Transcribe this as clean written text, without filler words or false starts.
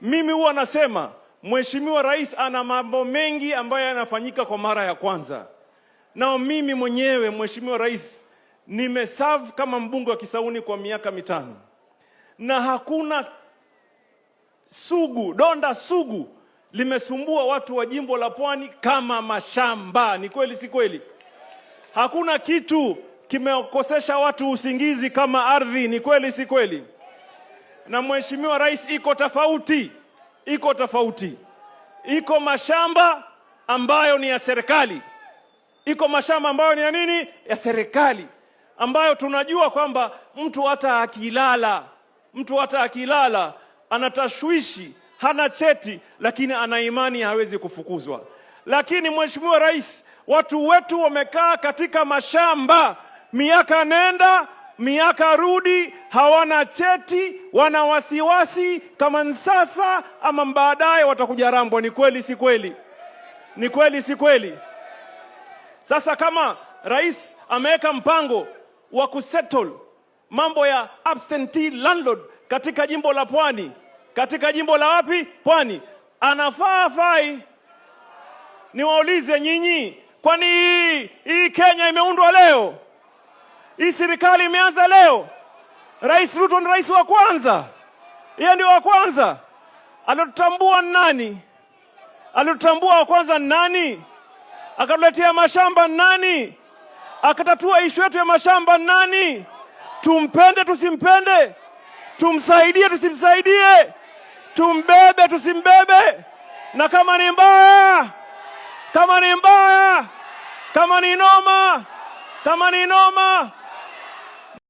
Mimi huwa nasema Mheshimiwa Rais ana mambo mengi ambayo yanafanyika kwa mara ya kwanza. Na mimi mwenyewe Mheshimiwa Rais nimeserve kama mbunge wa Kisauni kwa miaka 5. Na hakuna donda sugu limesumbua watu wa jimbo la Pwani kama mashamba. Ni kweli si kweli? Hakuna kitu kimekosesha watu usingizi kama ardhi. Ni kweli si kweli? Na Mheshimiwa Rais iko tofauti. Iko mashamba ambayo ni ya serikali. Iko mashamba ambayo ni ya nini? Ya serikali. Ambayo tunajua kwamba mtu hata akilala anatashwishi, hana cheti, lakini ana imani hawezi kufukuzwa. Lakini Mheshimiwa Rais, watu wetu wamekaa katika mashamba miaka nenda miaka rudi, hawana cheti, wana wasiwasi kama sasa ama baadaye watakuja Rambo. Ni kweli si kweli? Ni kweli si kweli? Sasa kama Rais ameweka mpango wa kusettle mambo ya absentee landlord katika jimbo la Pwani, katika jimbo la wapi? Pwani. Anafaa fai? Niwaulize nyinyi, kwani hii Kenya imeundwa leo? Hii serikali imeanza leo? Rais Ruto ni rais wa kwanza. Yeye ndio wa kwanza. Alotambua nani? Alotambua wa kwanza nani? Akatuletea mashamba nani? Akatatua ishu yetu ya mashamba nani? Tumpende tusimpende? Tumsaidie tusimsaidie? Tumbebe tusimbebe? Na kama ni mbaya, kama ni noma,